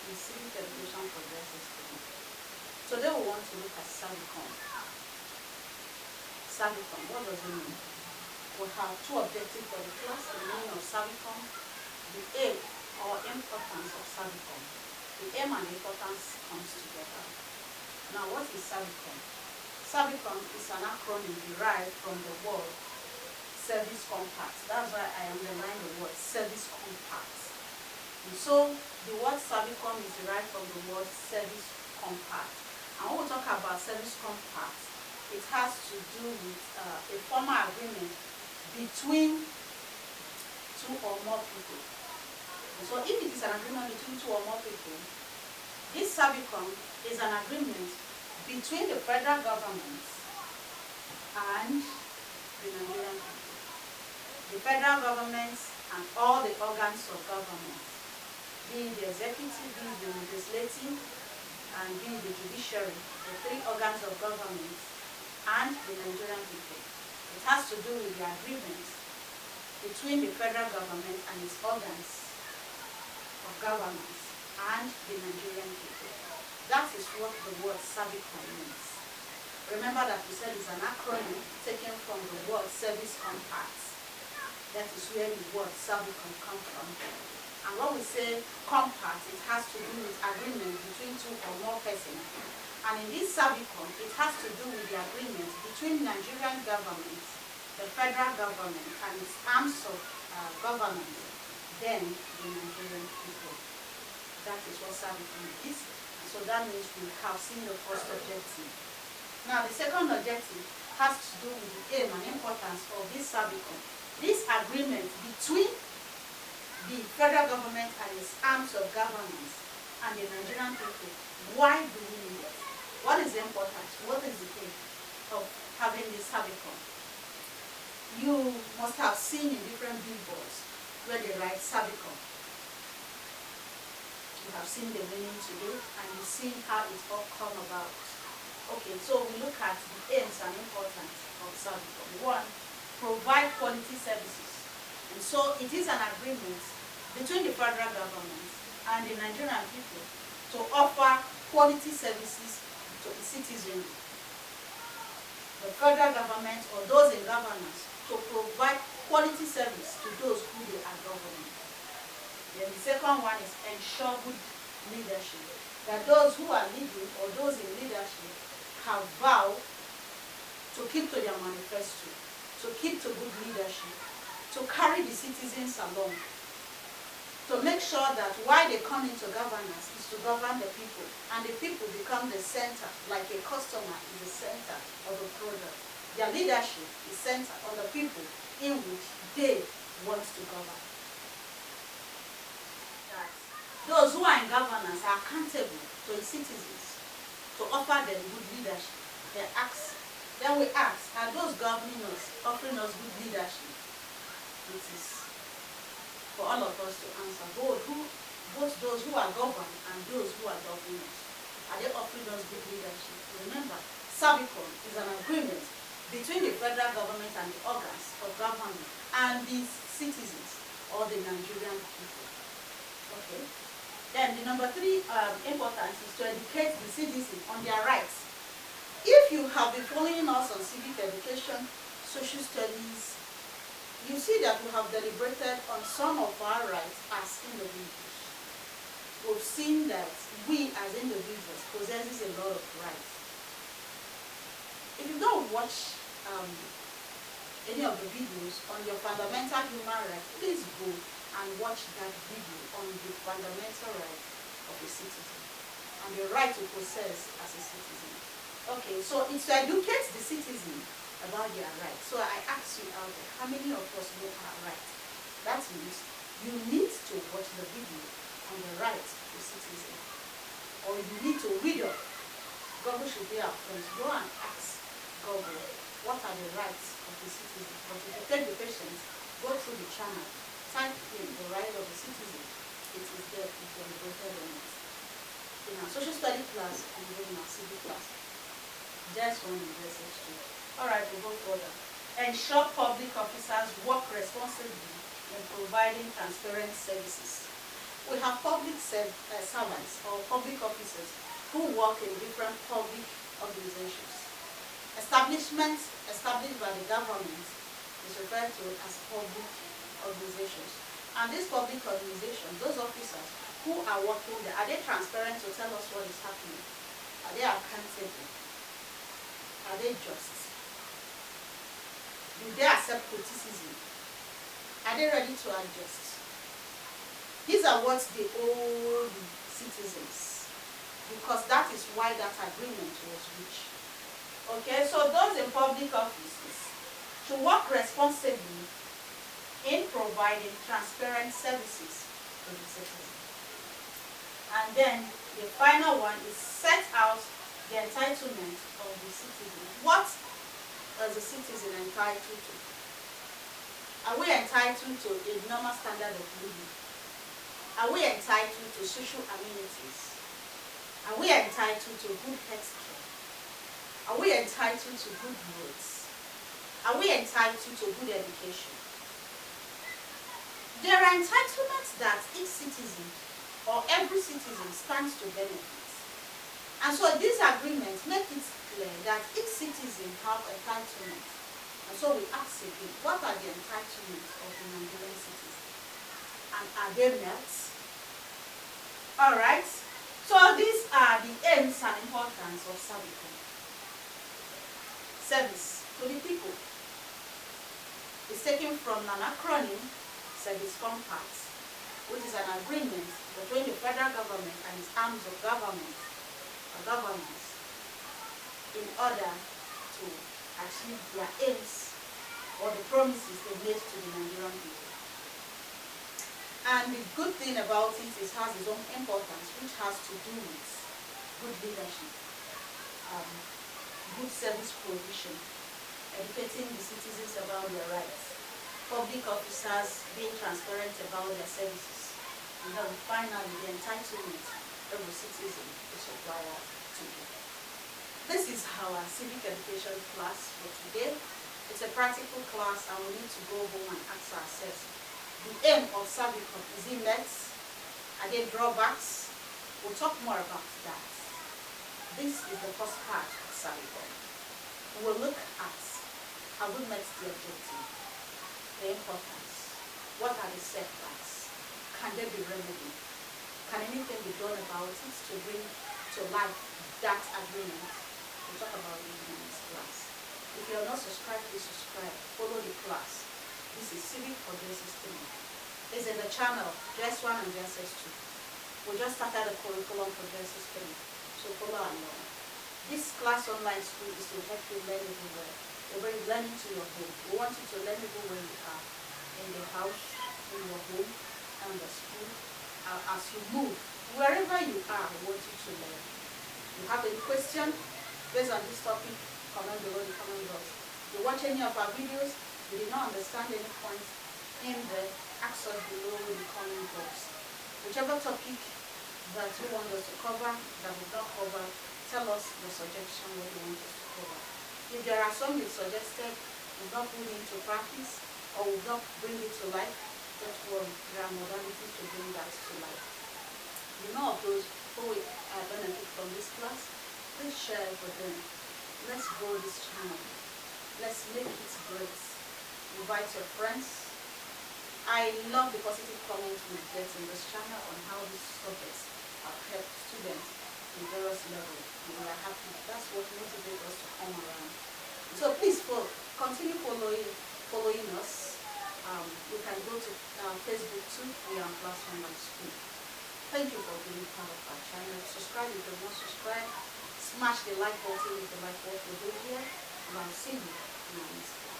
is Civic Education for Jss2. Today we want to look at Servicom. Servicom, what does it mean? We have two objectives for the class: the meaning of Servicom, the aim or importance of Servicom. The aim and importance comes together. Now, what is Servicom? Servicom is an acronym derived from the word service compact. That's why I underline the word service compact. And so the word Servicom is derived from the word service compact. And when we talk about service compact, it has to do with a formal agreement between two or more people. And so if it is an agreement between two or more people, this Servicom is an agreement between the federal government and the Nigerian people. The federal government and all the organs of government, be it the executive, be it the legislative, and be it the judiciary, the three organs of government, and the Nigerian people. It has to do with the agreement between the federal government and its organs of government and the Nigerian people. That is what the word Servicom means. Remember that we said it's an acronym taken from the word service compact. That is where the word Servicom comes from. And when we say compact, it has to do with agreement between two or more persons. And in this Servicom, it has to do with the agreement between Nigerian government, the federal government, and its arms of government, then the Nigerian people. That is what Servicom is. And so that means we have seen the first objective. Now, the second objective has to do with the aim and importance of this Servicom. This agreement between the federal government and its arms of government and the Nigerian people. Why do we need it? What is the importance? What is the aim of having this Servicom? You must have seen in different billboards where they write Servicom. You have seen the meaning today, and you've seen how it all come about. Okay, so we look at the aims and importance of Servicom. One, provide quality services. And so it is an agreement between the federal government and the Nigerian people to offer quality services to the citizenry. The federal government or those in governance to provide quality service to those who they are governing. Then the second one is ensure good leadership. That those who are leading or those in leadership have vowed to keep to their manifesto, to keep to good leadership, to carry the citizens along, to make sure that why they come into governance is to govern the people, and the people become the center, like a customer is the center of a product. Their leadership is centered on the people in which they want to govern. That those who are in governance are accountable to the citizens to offer them good leadership. Then we ask, are those governing us offering us good leadership? It is for all of us to answer. Both those who are governed and those who are governing us. Are they offering us good leadership? Remember, Servicom is an agreement between the federal government and the organs of government and the citizens or the Nigerian people. Okay. Then the number three importance is to educate the citizen on their rights. If you have been following us on civic education, social studies, you see that we have deliberated on some of our rights as individuals. We've seen that we as individuals possesses a lot of rights. If you don't watch any of the videos on your fundamental human rights, please go and watch that video on the fundamental rights of a citizen and the right to possess as a citizen. Okay, so it's to educate the citizen about their rights. So I ask you out there, how many of us know our rights? That means you need to watch the video on the rights of the citizen. Or you need to read up. Google should be our friend. Go and ask Google, what are the rights of the citizen? But if you take the patience, go through the channel, type in the right of the citizen. It is there, it's deliberated on it. In our social study class and even in our civic class. Just one in Jss2. Alright, we'll go further. Ensure public officers work responsibly in providing transparent services. We have public servants or public officers who work in different public organizations. Establishments established by the government is referred to as public organizations. And these public organizations, those officers who are working there, are they transparent to tell us what is happening? Are they accountable? Are they just? Do they accept criticism? Are they ready to adjust? These are what they owe the citizens, because that is why that agreement was reached. Okay, so those in public offices should work responsibly in providing transparent services to the citizen. And then the final one is set out the entitlement of the citizen. What is the citizen entitled to? Are we entitled to a normal standard of living? Are we entitled to social amenities? Are we entitled to good health care? Are we entitled to good roads? Are we entitled to good education? There are entitlements that each citizen or every citizen stands to benefit. And so these agreements make it clear that each citizen has entitlements. And so we ask again, what are the entitlements of the Nigerian citizen? And are they met? Alright, so these are the aims and importance of Servicom. Service to the people. It's taken from an acronym, Servicom Pact, which is an agreement between the federal government and its arms of government or governments in order to achieve their aims or the promises they made to the Nigerian people. And the good thing about it is it has its own importance, which has to do with good leadership, good service provision, educating the citizens about their rights, public officers being transparent about their services, and then finally the entitlement every citizen is required to do. This is our civic education class for today. It's a practical class and we need to go home and ask ourselves, the aim of Servicom, is it met? Are there drawbacks? We'll talk more about that. This is the first part of Servicom. We'll look at how we met the objective, the importance, what are the setbacks, can there be remedy, can anything be done about it to bring to life that agreement? We'll talk about it in the next class. If you are not subscribed, please subscribe, follow the class. This is Civic for Jss2. It's in the channel Jss1 and Jss2. We just started a curriculum for Jss3, so follow along. This class online school is to help you learn everywhere. You're learning to your home. We want you to learn everywhere you are, in the house, in your home, and the school. As you move, wherever you are, we want you to learn. If you have any question based on this topic, comment below the comment box. If you watch any of our videos, you did not understand any points in the ask us below in the comment box. Whichever topic that you want us to cover, that we don't cover, tell us your suggestion what you want us to cover. If there are some you suggested we've not put into practice or we've not bring it to life, don't worry, there are modalities to bring that to life. You know of those who will benefit from this class, please share it with them. Let's grow this channel. Let's make it great. Invite your friends. I love the positive comments we get in this channel on how these subjects have helped students in various levels. And we are happy. That's what motivates us to come around. So please continue following us. You can go to Facebook too. We are on Class Online School. Thank you for being part of our channel. Subscribe if you're not subscribed. Smash the like button if you like what we do here. And I'll see you in the next class.